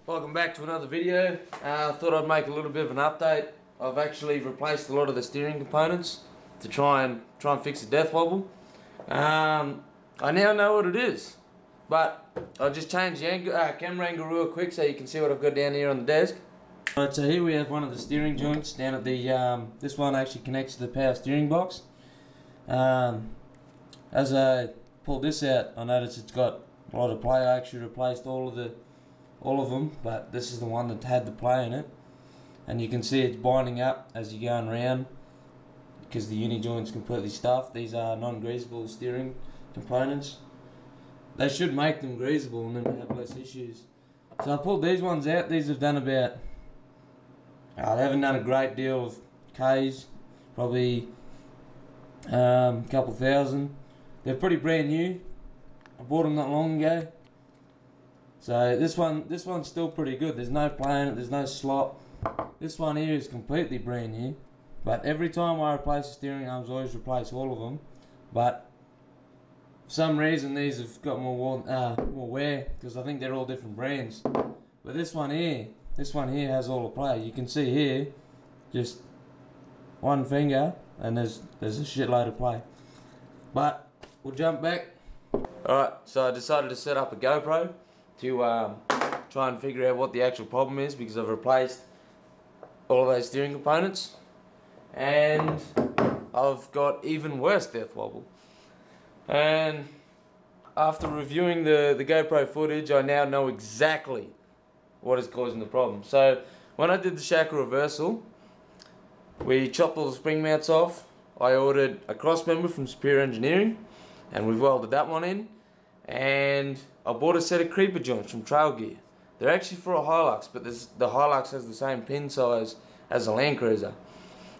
Welcome back to another video. I thought I'd make a little bit of an update. I've actually replaced a lot of the steering components to try and fix the death wobble. I now know what it is, but I'll just change the camera angle real quick so you can see what I've got down here on the desk. Alright, so here we have one of the steering joints down at the, this one actually connects to the power steering box. As I pulled this out, I noticed it's got a lot of play. I actually replaced all of them, but this is the one that had the play in it, and you can see it's binding up as you're going round because the uni joint's completely stuffed. These are non-greasable steering components. They should make them greasable and then we have less issues. So I pulled these ones out. These have done about, they haven't done a great deal of Ks, probably a couple thousand. They're pretty brand new. I bought them not long ago. So this one's still pretty good. There's no play in it, there's no slop. This one here is completely brand new. But every time I replace the steering arms, I always replace all of them. But for some reason these have got more wear, because I think they're all different brands. But this one here has all the play. You can see here, just one finger, and there's a shitload of play. But we'll jump back. Alright, so I decided to set up a GoPro to try and figure out what the actual problem is, because I've replaced all of those steering components and I've got even worse death wobble. And after reviewing the GoPro footage, I now know exactly what is causing the problem. So when I did the shackle reversal, we chopped all the spring mounts off. I ordered a cross member from Superior Engineering and we've welded that one in, and I bought a set of creeper joints from Trail Gear. They're actually for a Hilux, but the Hilux has the same pin size as a Land Cruiser.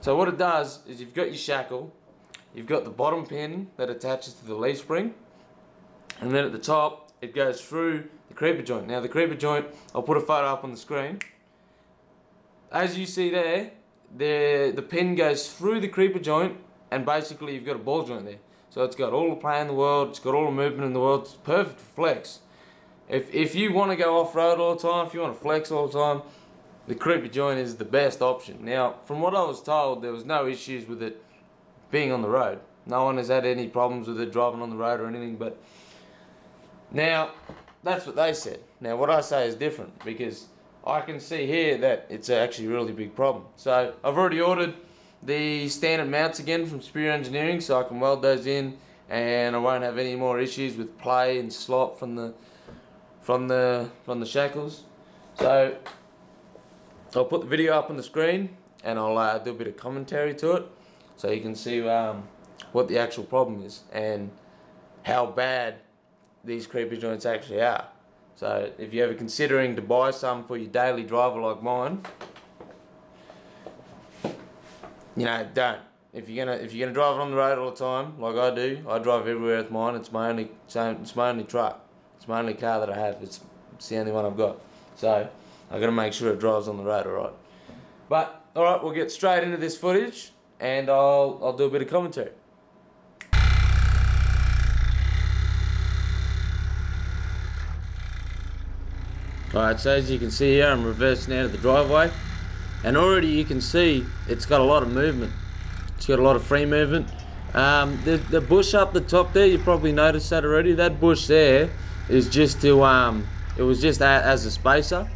So what it does is, you've got your shackle, you've got the bottom pin that attaches to the leaf spring, and then at the top it goes through the creeper joint. Now the creeper joint, I'll put a photo up on the screen. As you see there, the pin goes through the creeper joint, and basically you've got a ball joint there. So it's got all the play in the world, it's got all the movement in the world, it's perfect for flex. If you want to go off-road all the time, if you want to flex all the time, the creeper joint is the best option. Now, from what I was told, there was no issues with it being on the road. No one has had any problems with it driving on the road or anything, but now, that's what they said. Now, what I say is different, because I can see here that it's actually a really big problem. So, I've already ordered the standard mounts again from Superior Engineering, so I can weld those in and I won't have any more issues with play and slop from the shackles. So I'll put the video up on the screen and I'll do a bit of commentary to it so you can see what the actual problem is and how bad these creeper joints actually are. So if you're ever considering to buy some for your daily driver like mine, you know, don't. If you're gonna drive it on the road all the time, like I do, I drive everywhere with mine. It's my only truck. It's my only car that I have. It's the only one I've got. So I gotta make sure it drives on the road, alright. But alright, we'll get straight into this footage and I'll do a bit of commentary. Alright, so as you can see here, I'm reversing out of the driveway. And already you can see it's got a lot of movement. It's got a lot of free movement. The bush up the top there, you probably noticed that already. That bush there is just to, it was just as a spacer.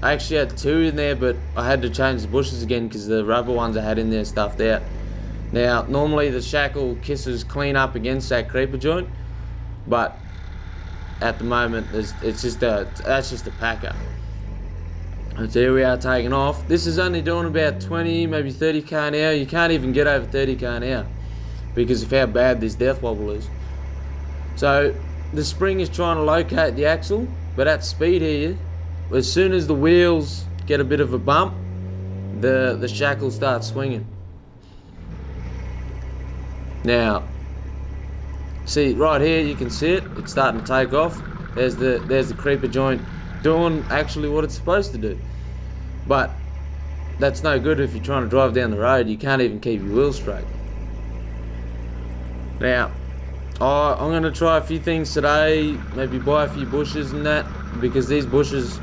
I actually had two in there, but I had to change the bushes again because the rubber ones I had in there stuffed out. Now, normally the shackle kisses clean up against that creeper joint, but at the moment, that's just a packer. So here we are taking off. This is only doing about 20, maybe 30 k an hour. You can't even get over 30 k an hour because of how bad this death wobble is. So the spring is trying to locate the axle, but at speed here, as soon as the wheels get a bit of a bump, the shackle starts swinging. Now, see right here, you can see it. It's starting to take off. There's the creeper joint doing actually what it's supposed to do, but that's no good if you're trying to drive down the road. You can't even keep your wheels straight. Now I'm going to try a few things today, maybe buy a few bushes and that, because these bushes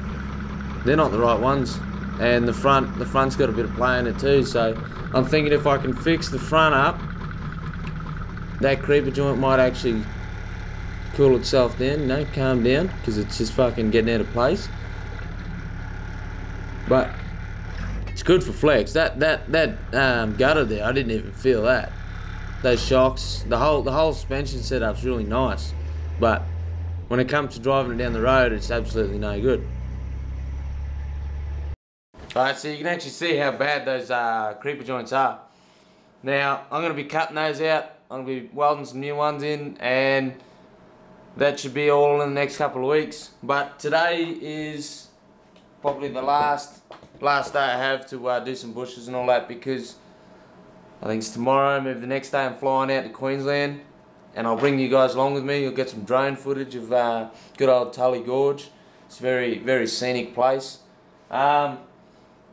they're not the right ones. And the front's got a bit of play in it too. So I'm thinking if I can fix the front up, that creeper joint might actually cool itself down, you know, calm down, because it's just fucking getting out of place. But it's good for flex. That gutter there, I didn't even feel that. Those shocks, the whole suspension setup's really nice, but when it comes to driving it down the road, it's absolutely no good. Alright, so you can actually see how bad those creeper joints are. Now, I'm going to be cutting those out. I'm going to be welding some new ones in, and that should be all in the next couple of weeks. But today is probably the last day I have to do some bushes and all that, because I think it's tomorrow, maybe the next day I'm flying out to Queensland, and I'll bring you guys along with me. You'll get some drone footage of good old Tully Gorge. It's a very scenic place.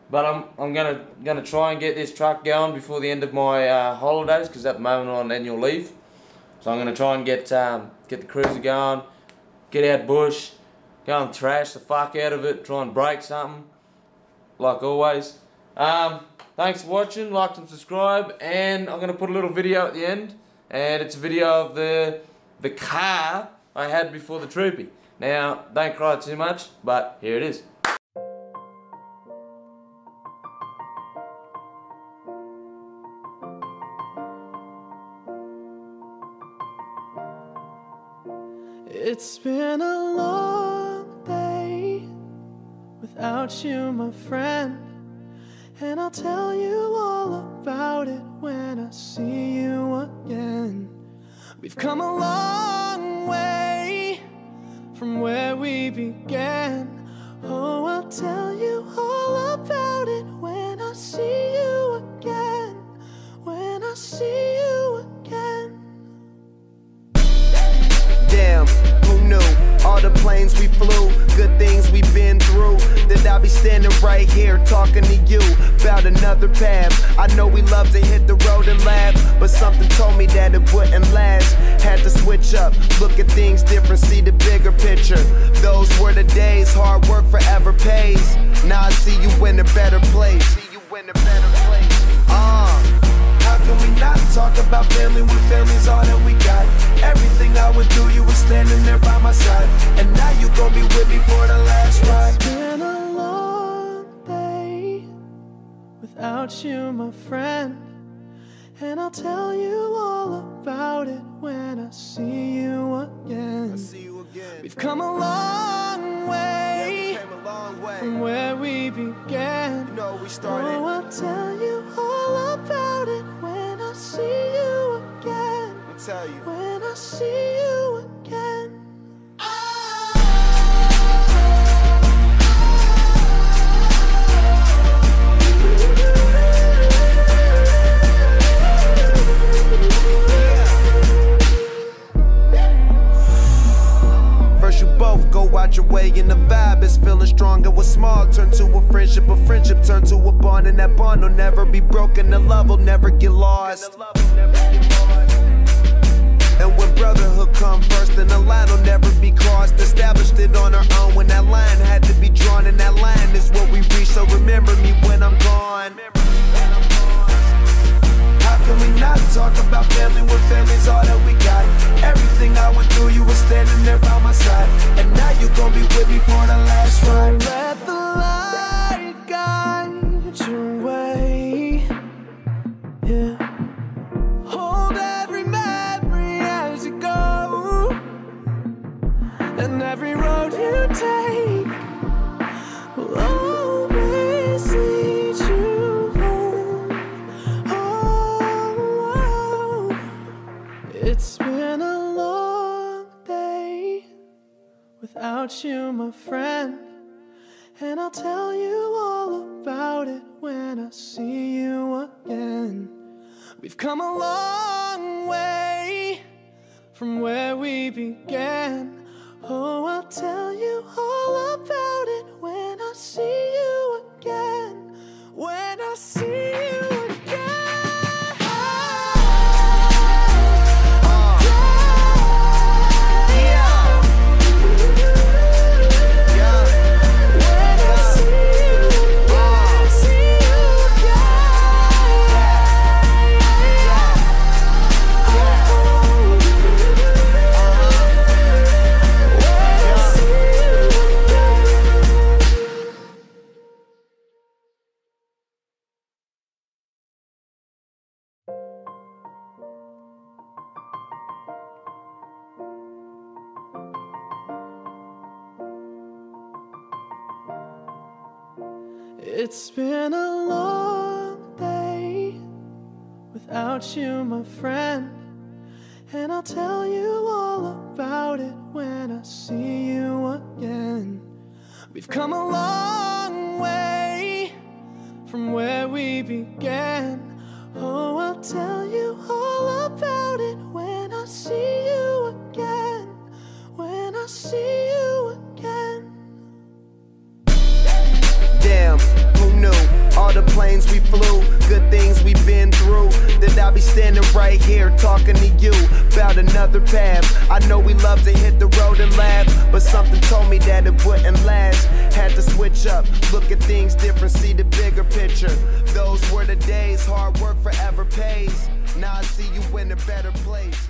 But I'm gonna try and get this truck going before the end of my holidays, because at the moment I'm on annual leave. So I'm gonna try and get the cruiser going, get out bush, go and thrash the fuck out of it, try and break something, like always. Thanks for watching, like and subscribe, and I'm gonna put a little video at the end, and it's a video of the car I had before the troopy. Now, don't cry too much, but here it is. It's been a long day without you, my friend, and I'll tell you all about it when I see you again. We've come a long way from where we began. Oh, I'll tell you all about it when I see you again. When I see you again. Damn, who knew? All the planes we flew, good things we've been through, that I'll be standing right here talking to you about another path. I know we love to hit the road and laugh, but something told me that it wouldn't last. Had to switch up, look at things different, see the bigger picture. Those were the days, hard work forever pays. Now I see you in a better place. How can we not talk about family when family's all that we got? Everything I went through, you were standing there by my side, and now you gon' be with me for the last ride. It's been a long day without you, my friend, and I'll tell you all about it when I see you again. We've come a long way, from where we began. You know we started. Oh, I'll tell you all about it when I see you again. I'll tell you. When I see you again. First you both go out your way and the vibe is feeling strong. And what's small turn to a friendship turn to a bond, and that bond will never be broken. The love will never get lost. And when brotherhood come first, then the line will never be crossed. Established it on our own when that line had to be drawn, and that line is what we reach. So remember me when I'm gone. How can we not talk about family when family's all that we got? Everything I went through, you were standing there by my side, and now you gon' be with me for the last ride. Let the light guide your way. Yeah. Hold every memory as you go, and every road you take will always lead you home. Oh, it's been a long day without you, my friend, and I'll tell you all about it when I see you again. We've come a long way from where we began. Oh, I'll tell you all about it when I see you again. When I see you again. When I see It's been a long day without you, my friend, and I'll tell you all about it when I see you again. We've come a long way from where we began. Oh, I'll tell you all about it when I see you again. When I see you again. Damn, who knew? All the planes we flew, good things we've been through, that I'll be standing right here talking to you about another path. I know we love to hit the road and laugh, but something told me that it wouldn't last. Had to switch up, look at things different, see the bigger picture. Those were the days, hard work forever pays. Now I see you in a better place.